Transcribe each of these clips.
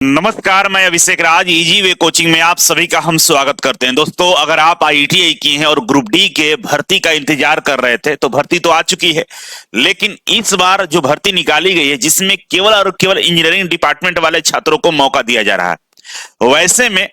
नमस्कार, मैं अभिषेक राज easy way coaching में आप सभी का हम स्वागत करते हैं। दोस्तों, अगर आप आईटीआई की हैं और ग्रुप डी के भर्ती का इंतजार कर रहे थे तो भर्ती तो आ चुकी है, लेकिन इस बार जो भर्ती निकाली गई है जिसमें केवल और केवल इंजीनियरिंग डिपार्टमेंट वाले छात्रों को मौका दिया जा रहा है। वैसे में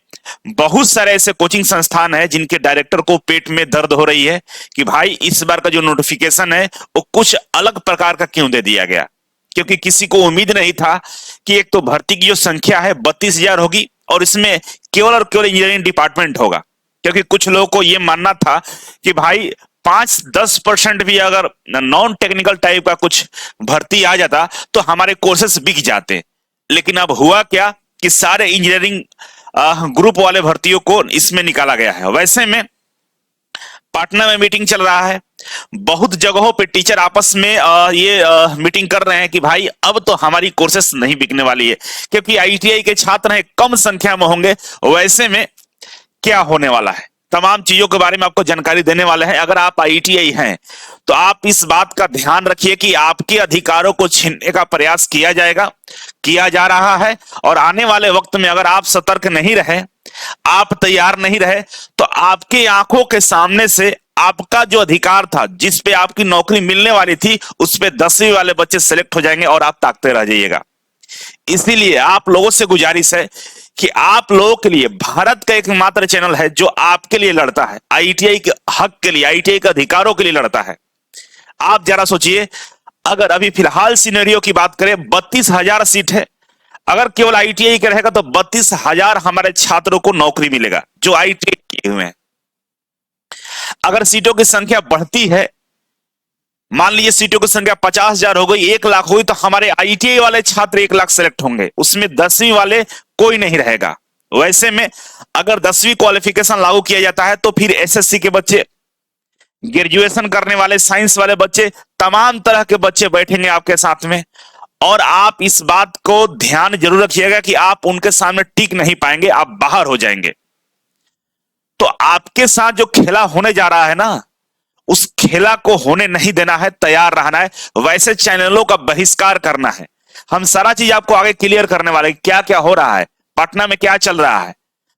बहुत सारे ऐसे कोचिंग संस्थान है जिनके डायरेक्टर को पेट में दर्द हो रही है कि भाई इस बार का जो नोटिफिकेशन है वो कुछ अलग प्रकार का क्यों दे दिया गया, क्योंकि किसी को उम्मीद नहीं था कि एक तो भर्ती की जो संख्या है 32,000 होगी और इसमें केवल और केवल इंजीनियरिंग डिपार्टमेंट होगा। क्योंकि कुछ लोगों को यह मानना था कि भाई 5-10% भी अगर नॉन टेक्निकल टाइप का कुछ भर्ती आ जाता तो हमारे कोर्सेस बिक जाते। लेकिन अब हुआ क्या कि सारे इंजीनियरिंग ग्रुप वाले भर्तियों को इसमें निकाला गया है। वैसे में पटना में मीटिंग चल रहा है, बहुत जगहों पे टीचर आपस में ये मीटिंग कर रहे हैं कि भाई अब तो हमारी कोर्सेस नहीं बिकने वाली है, क्योंकि आईटीआई के छात्र हैं कम संख्या में होंगे। वैसे में क्या होने वाला है, तमाम चीजों के बारे में आपको जानकारी देने वाले हैं। अगर आप आईटीआई हैं तो आप इस बात का ध्यान रखिए कि आपके अधिकारों को छीनने का प्रयास किया जा रहा है, और आने वाले वक्त में अगर आप सतर्क नहीं रहे, आप तैयार नहीं रहे, तो आपकी आंखों के सामने से आपका जो अधिकार था, जिस पे आपकी नौकरी मिलने वाली थी, उस पे 10वीं वाले बच्चे सेलेक्ट हो जाएंगे और आप ताकते रह जाइएगा। इसीलिए आप लोगों से गुजारिश है कि आप लोगों के लिए भारत का एकमात्र चैनल है जो आपके लिए लड़ता है, आईटीआई के हक के लिए, आईटीआई के अधिकारों के लिए लड़ता है। आप जरा सोचिए, अगर अभी फिलहाल सिनेरियो की बात करें, 32,000 सीट है। अगर केवल आईटीआई का रहेगा तो 32,000 हमारे छात्रों को नौकरी मिलेगा जो आईटीआई किए हुए हैं। अगर सीटों की संख्या बढ़ती है, मान लीजिए सीटों की संख्या 50,000 हो गई, 1 लाख हुई, तो हमारे आईटीआई वाले छात्र 1 लाख सेलेक्ट होंगे, उसमें 10वीं वाले कोई नहीं रहेगा। वैसे में अगर 10वीं क्वालिफिकेशन लागू किया जाता है तो फिर एसएससी के बच्चे, ग्रेजुएशन करने वाले, साइंस वाले बच्चे, तमाम तरह के बच्चे बैठेंगे आपके साथ में। और आप इस बात को ध्यान जरूर रखिएगा कि आप उनके सामने टिक नहीं पाएंगे, आप बाहर हो जाएंगे। तो आपके साथ जो खेला होने जा रहा है ना, उस खेला को होने नहीं देना है, तैयार रहना है। वैसे चैनलों का बहिष्कार करना है। हम सारा चीज आपको आगे क्लियर करने वाले, क्या क्या हो रहा है, पटना में क्या चल रहा है,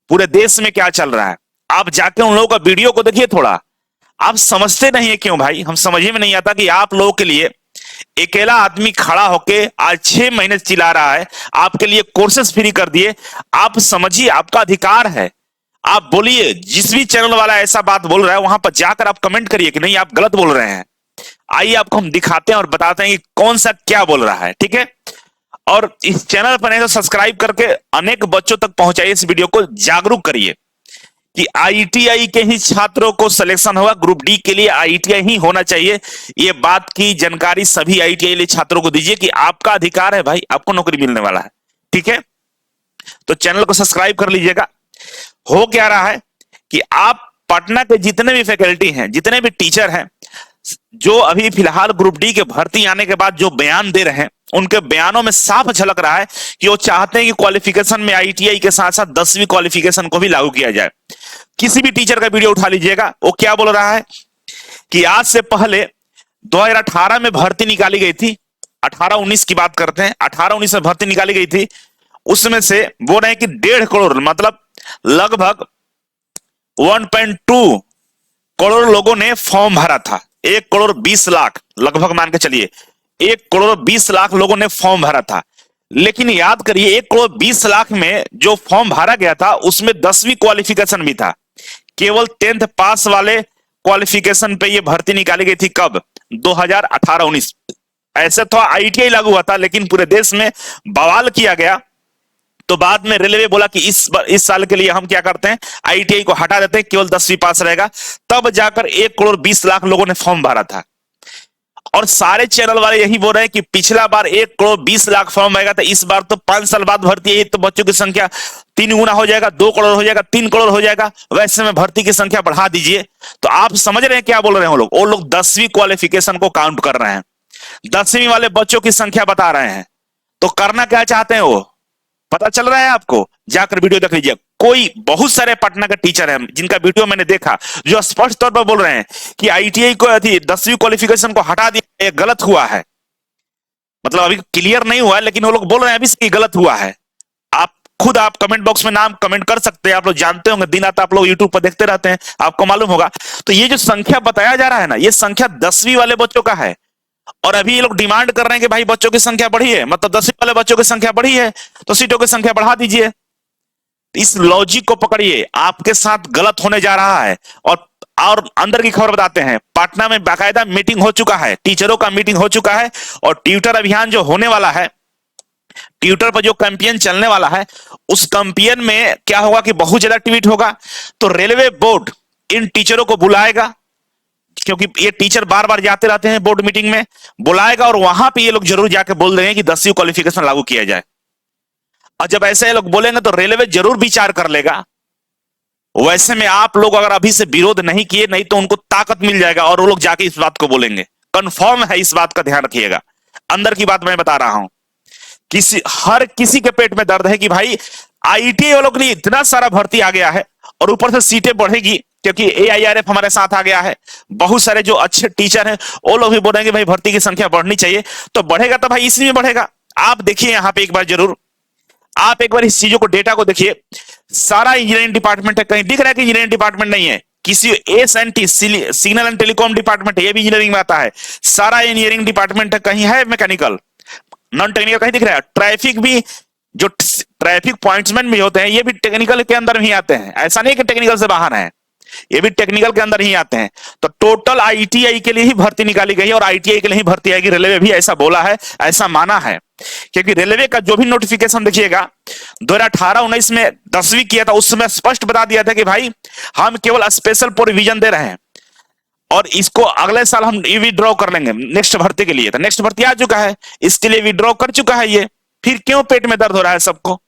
पूरे देश में क्या चल रहा है। आप जाके उन लोगों का वीडियो को देखिए थोड़ा। आप समझते नहीं है क्यों भाई, हम समझ में नहीं आता कि आप लोगों के लिए अकेला आदमी खड़ा होके आज 6 महीने चिल्ला रहा है, आपके लिए कोर्सेस फ्री कर दिए। आप समझिए, आपका अधिकार है, आप बोलिए। जिस भी चैनल वाला ऐसा बात बोल रहा है वहां पर जाकर आप कमेंट करिए कि नहीं आप गलत बोल रहे हैं। आइए आपको हम दिखाते हैं और बताते हैं कि कौन सा क्या बोल रहा है, ठीक है। और इस चैनल पर नहीं तो सब्सक्राइब करके अनेक बच्चों तक पहुंचाइए, इस वीडियो को जागरूक करिए कि आईटीआई के ही छात्रों को सिलेक्शन होगा, ग्रुप डी के लिए आईटीआई ही होना चाहिए। ये बात की जानकारी सभी आईटीआई लिए छात्रों को दीजिए कि आपका अधिकार है भाई, आपको नौकरी मिलने वाला है, ठीक है। तो चैनल को सब्सक्राइब कर लीजिएगा। हो क्या रहा है कि आप पटना के जितने भी फैकल्टी हैं, जितने भी टीचर हैं, जो अभी फिलहाल ग्रुप डी के भर्ती आने के बाद जो बयान दे रहे हैं, उनके बयानों में साफ झलक रहा है कि वो चाहते हैं कि क्वालिफिकेशन में आईटीआई के साथ साथ 10वीं क्वालिफिकेशन को भी लागू किया जाए। किसी भी टीचर का वीडियो उठा लीजिएगा, वो क्या बोल रहा है कि आज से पहले 2018 में भर्ती निकाली गई थी, 18-19 की बात करते हैं, 18-19 में भर्ती निकाली गई थी, उसमें से बोल रहे हैं कि 1.5 करोड़, मतलब लगभग 1.2 करोड़ लोगों ने फॉर्म भरा था। 1 करोड़ 20 लाख लगभग मान के चलिए, 1 करोड़ 20 लाख लोगों ने फॉर्म भरा था। लेकिन याद करिए, 1 करोड़ 20 लाख में जो फॉर्म भरा गया था उसमें 10वीं क्वालिफिकेशन भी था। केवल 10th पास वाले क्वालिफिकेशन पे ये भर्ती निकाली गई थी। कब? 2018-19। ऐसे तो आईटीआई लागू हुआ था, लेकिन पूरे देश में बवाल किया गया। तो बाद में रेलवे बोला कि इस साल के लिए हम क्या करते हैं, आईटीआई को हटा देते हैं, केवल 10वीं पास रहेगा। तब जाकर 1 करोड़ 20 लाख लोगों ने फॉर्म भरा था। और सारे चैनल वाले यही बोल रहे हैं कि पिछला बार 1 करोड़ 20 लाख फॉर्म आएगा, तो इस बार तो 5 साल बाद भर्ती है, तो बच्चों की संख्या 3 गुना हो जाएगा, 2 करोड़ हो जाएगा, 3 करोड़ हो जाएगा। वैसे में भर्ती की संख्या बढ़ा दीजिए। तो आप समझ रहे हैं क्या बोल रहे हैं वो लोग 10वीं क्वालिफिकेशन को काउंट कर रहे हैं, 10वीं वाले बच्चों की संख्या बता रहे हैं। तो करना क्या चाहते हैं वो पता चल रहा है आपको? जाकर वीडियो देख लीजिए। कोई बहुत सारे पटना के टीचर हैं जिनका वीडियो मैंने देखा, जो स्पष्ट तौर पर बोल रहे हैं कि आईटीआई को 10वीं क्वालिफिकेशन को हटा दिया, ये गलत हुआ है। मतलब अभी क्लियर नहीं हुआ है, लेकिन वो लोग बोल रहे हैं अभी से गलत हुआ है। आप खुद आप कमेंट बॉक्स में नाम कमेंट कर सकते हैं, आप लोग जानते होंगे, दिन रात आप लोग यूट्यूब पर देखते रहते हैं, आपको मालूम होगा। तो ये जो संख्या बताया जा रहा है ना, ये संख्या 10वीं वाले बच्चों का है। और अभी ये लोग डिमांड कर रहे हैं कि भाई बच्चों की संख्या बढ़ी है, मतलब 10वीं वाले बच्चों की संख्या बढ़ी है, तो सीटों की संख्या बढ़ा दीजिए। इस लॉजिक को पकड़िए, आपके साथ गलत होने जा रहा है। और अंदर की खबर बताते हैं, पटना में बाकायदा मीटिंग हो चुका है, टीचरों का मीटिंग हो चुका है, और ट्विटर अभियान जो होने वाला है, ट्विटर पर जो कैंपेन चलने वाला है, उस कैंपेन में क्या होगा कि बहुत ज्यादा ट्वीट होगा। तो रेलवे बोर्ड इन टीचरों को बुलाएगा, क्योंकि ये टीचर बार बार जाते रहते हैं बोर्ड मीटिंग में, बुलाएगा और वहां पे ये लोग जरूर जाके बोल देंगे कि 10वीं क्वालिफिकेशन लागू किया जाए। और जब ऐसे ये लोग बोलेंगे तो रेलवे जरूर विचार कर लेगा। वैसे में आप लोग अगर अभी से विरोध नहीं किए, नहीं तो उनको ताकत मिल जाएगा और वो लोग जाके इस बात को बोलेंगे। कंफर्म है, इस बात का ध्यान रखिएगा। अंदर की बात मैं बता रहा हूं, हर किसी के पेट में दर्द है कि भाई आईटीआई वालों के लिए इतना सारा भर्ती आ गया है, और ऊपर से सीटें बढ़ेगी, क्योंकि एआईआरएफ हमारे साथ आ गया है। बहुत सारे जो अच्छे टीचर हैं वो लोग भी बोलेंगे भाई भर्ती की संख्या बढ़नी चाहिए, तो बढ़ेगा तो भाई इसमें बढ़ेगा। आप देखिए यहां पे एक बार जरूर, आप एक बार इस चीजों को, डेटा को देखिए। सारा इंजीनियरिंग डिपार्टमेंट है, कहीं दिख रहा है कि इंजीनियरिंग डिपार्टमेंट नहीं है? किसी एस&टी सिग्नल एंड टेलीकॉम डिपार्टमेंट है, ये भी इंजीनियरिंग में आता है। सारा इंजीनियरिंग डिपार्टमेंट है, कहीं है मैकेनिकल, नॉन टेक्निकल कहीं दिख रहा है? ट्रैफिक भी, जो ट्रैफिक पॉइंट्समैन भी होते हैं, ये भी टेक्निकल के अंदर ही आते हैं। ऐसा नहीं कि टेक्निकल से बाहर है, ये भी टेक्निकल के अंदर ही आते हैं। तो टोटल आईटीआई के लिए ही भर्ती निकाली गई है, और आईटीआई के लिए ही भर्ती आएगी। रेलवे भी ऐसा बोला है, ऐसा माना है, क्योंकि रेलवे का जो भी नोटिफिकेशन देखिएगा 2018-19 में 10वीं किया था, उस समय स्पष्ट बता दिया था कि भाई हम केवल स्पेशल प्रोविजन दे रहे हैं, और इसको अगले साल हम विड्रॉ कर लेंगे नेक्स्ट भर्ती के लिए। तो नेक्स्ट भर्ती आ चुका है, इसके लिए विड्रॉ कर चुका है ये, फिर क्यों पेट में दर्द हो रहा है सबको?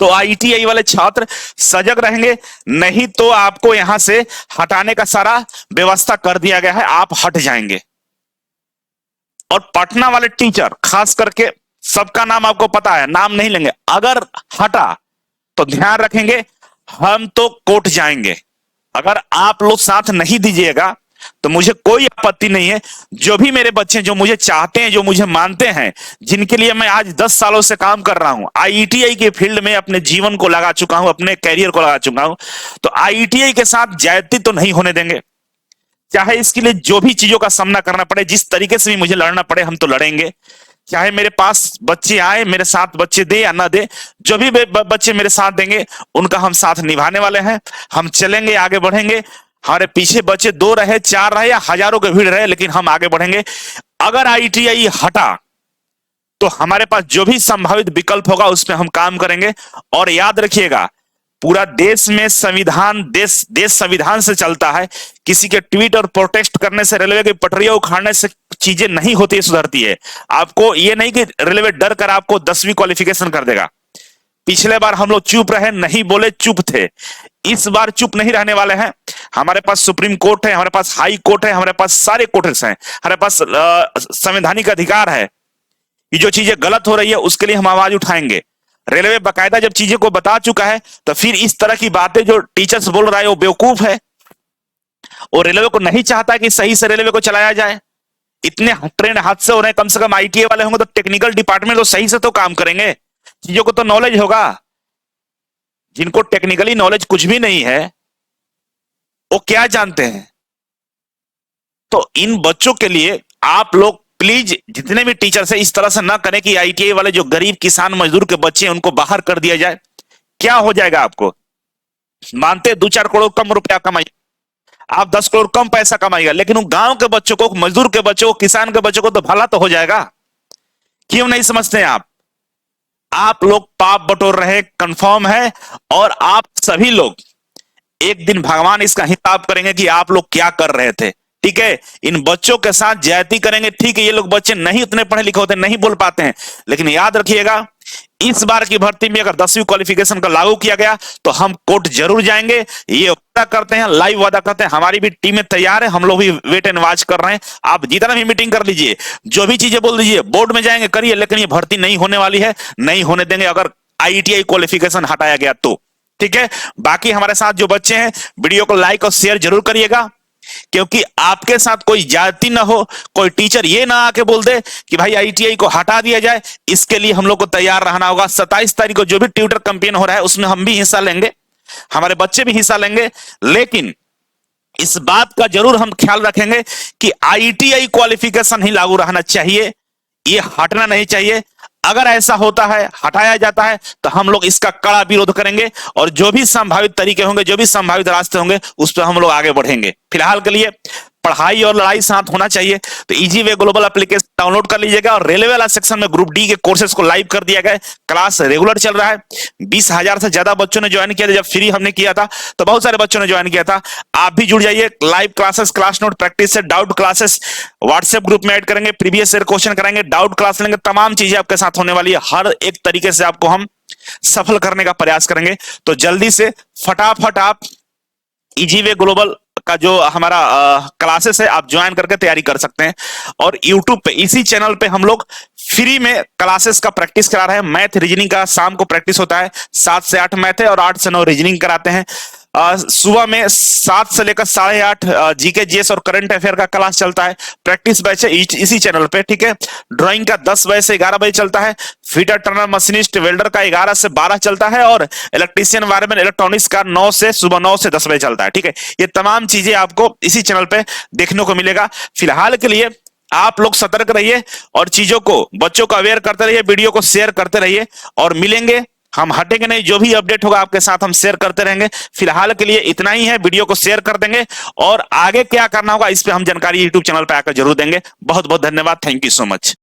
तो आईटीआई वाले छात्र सजग रहेंगे, नहीं तो आपको यहां से हटाने का सारा व्यवस्था कर दिया गया है, आप हट जाएंगे। और पटना वाले टीचर खास करके, सबका नाम आपको पता है, नाम नहीं लेंगे, अगर हटा तो ध्यान रखेंगे हम तो कोर्ट जाएंगे। अगर आप लोग साथ नहीं दीजिएगा तो मुझे कोई आपत्ति नहीं है। जो भी मेरे बच्चे जो मुझे चाहते हैं, जो मुझे मानते हैं, जिनके लिए मैं आज 10 सालों से काम कर रहा हूं, आईटीआई के फील्ड में अपने जीवन को लगा चुका हूं, अपने कैरियर को लगा चुका हूं, तो आईटीआई के साथ ज्यादती तो नहीं होने देंगे। चाहे इसके लिए जो भी चीजों का सामना करना पड़े, जिस तरीके से भी मुझे लड़ना पड़े, हम तो लड़ेंगे। चाहे मेरे पास बच्चे आए, मेरे साथ बच्चे दे या ना दे, जो भी बच्चे मेरे साथ देंगे उनका हम साथ निभाने वाले हैं। हम चलेंगे, आगे बढ़ेंगे। हमारे पीछे बच्चे 2 रहे, 4 रहे या हजारों की भीड़ रहे, लेकिन हम आगे बढ़ेंगे। अगर आईटीआई हटा तो हमारे पास जो भी संभावित विकल्प होगा उसमें हम काम करेंगे। और याद रखिएगा, पूरा देश में संविधान, देश संविधान से चलता है। किसी के ट्वीट और प्रोटेस्ट करने से, रेलवे की पटरियां उखाड़ने से चीजें नहीं होती, सुधरती है। आपको ये नहीं कि रेलवे डर कर आपको 10वीं क्वालिफिकेशन कर देगा। पिछले बार हम लोग चुप रहे, नहीं बोले, चुप थे। इस बार चुप नहीं रहने वाले हैं। हमारे पास सुप्रीम कोर्ट है, हमारे पास हाई कोर्ट है, हमारे पास सारे कोर्ट्स हैं, हमारे पास संवैधानिक अधिकार है। ये जो चीजें गलत हो रही है उसके लिए हम आवाज उठाएंगे। रेलवे बकायदा जब चीजें को बता चुका है, तो फिर इस तरह की बातें जो टीचर्स बोल रहा है वो बेवकूफ है। और रेलवे को नहीं चाहता कि सही से रेलवे को चलाया जाए। इतने ट्रेन हादसे हो रहे हैं, कम से कम आईटीआई वाले होंगे तो टेक्निकल डिपार्टमेंट तो सही से तो काम करेंगे, चीजों को तो नॉलेज होगा। जिनको टेक्निकली नॉलेज कुछ भी नहीं है, वो क्या जानते हैं? तो इन बच्चों के लिए आप लोग प्लीज, जितने भी टीचर्स हैं, इस तरह से ना करें कि आईटीआई वाले जो गरीब किसान मजदूर के बच्चे हैं उनको बाहर कर दिया जाए। क्या हो जाएगा आपको? मानते 2-4 करोड़ कम रुपया कमाइए, आप 10 करोड़ कम पैसा कमाइएगा, लेकिन उन गांव के बच्चों को, मजदूर के बच्चों को, किसान के बच्चों को तो भला तो हो जाएगा। क्यों नहीं समझते आप? आप लोग पाप बटोर रहे, कंफर्म है। और आप सभी लोग एक दिन भगवान इसका हिसाब करेंगे कि आप लोग क्या कर रहे थे। ठीक है, इन बच्चों के साथ ज्यादती करेंगे। ठीक है, ये लोग बच्चे नहीं उतने पढ़े लिखे होते, नहीं बोल पाते हैं, लेकिन याद रखिएगा, इस बार की भर्ती में अगर 10वीं क्वालिफिकेशन का लागू किया गया तो हम कोर्ट जरूर जाएंगे। ये वादा करते हैं, लाइव वादा करते हैं। हमारी भी टीमें तैयार है, हम लोग भी वेट एंड वॉच कर रहे हैं। आप जितना भी मीटिंग कर लीजिए, जो भी चीजें बोल दीजिए, बोर्ड में जाएंगे करिए, लेकिन ये भर्ती नहीं होने वाली है, नहीं होने देंगे अगर आईटीआई क्वालिफिकेशन हटाया गया तो। ठीक है, बाकी हमारे साथ जो बच्चे हैं, वीडियो को लाइक और शेयर जरूर करिएगा। क्योंकि आपके साथ कोई जाति ना हो, कोई टीचर ये ना आके बोल दे कि भाई आईटीआई को हटा दिया जाए। इसके लिए हम लोग को तैयार रहना होगा। 27 तारीख को जो भी ट्विटर कैंपेन हो रहा है उसमें हम भी हिस्सा लेंगे, हमारे बच्चे भी हिस्सा लेंगे, लेकिन इस बात का जरूर हम ख्याल रखेंगे कि आईटीआई क्वालिफिकेशन ही लागू रहना चाहिए, ये हटना नहीं चाहिए। अगर ऐसा होता है, हटाया जाता है, तो हम लोग इसका कड़ा विरोध करेंगे और जो भी संभावित तरीके होंगे, जो भी संभावित रास्ते होंगे, उस पर हम लोग आगे बढ़ेंगे। फिलहाल के लिए पढ़ाई और लड़ाई साथ होना चाहिए। तो easy way global application download कर लीजिएगा और रेलवे वाला सेक्शन में ग्रुप डी के कोर्सेज को लाइव कर दिया गया है। क्लास रेगुलर चल रहा है। 20,000 से ज्यादा बच्चों ने ज्वाइन किया था। जब फ्री हमने किया था तो बहुत सारे बच्चों ने ज्वाइन किया था। आप भी जुड़ जाइए। Live classes, class note, practice से डाउट क्लासेस व्हाट्सएप ग्रुप में ऐड करेंगे, प्रीवियस ईयर क्वेश्चन कराएंगे, डाउट क्लास लेंगे, तमाम चीजें आपके साथ होने वाली है। हर एक तरीके से आपको हम सफल करने का प्रयास करेंगे। तो जल्दी से फटाफट आप इजी वे ग्लोबल का जो हमारा क्लासेस है आप ज्वाइन करके तैयारी कर सकते हैं। और यूट्यूब पे इसी चैनल पे हम लोग फ्री में क्लासेस का प्रैक्टिस करा रहे हैं। मैथ रीजनिंग का शाम को प्रैक्टिस होता है, 7 से 8 मैथ है और 8 से 9 रीजनिंग कराते हैं। सुबह में 7 से लेकर 8:30 जीके जीएस और करंट अफेयर का क्लास चलता है। प्रैक्टिस बैच है इसी चैनल पे, ठीक है। ड्राइंग का 10 बजे से 11 बजे चलता है। फीटर, टर्नर, मशीनिस्ट, वेल्डर का 11 से 12 चलता है और इलेक्ट्रीशियन, वायरमैन, इलेक्ट्रॉनिक्स का सुबह 9 से 10 बजे चलता है, ठीक है। ये तमाम चीजें आपको इसी चैनल पे देखने को मिलेगा। फिलहाल के लिए आप लोग सतर्क रहिए और चीजों को बच्चों को अवेयर करते रहिए, वीडियो को शेयर करते रहिए और मिलेंगे, हम हटेंगे नहीं। जो भी अपडेट होगा आपके साथ हम शेयर करते रहेंगे। फिलहाल के लिए इतना ही है। वीडियो को शेयर कर देंगे और आगे क्या करना होगा इस पे हम जानकारी यूट्यूब चैनल पे आकर जरूर देंगे। बहुत बहुत धन्यवाद। Thank you so much.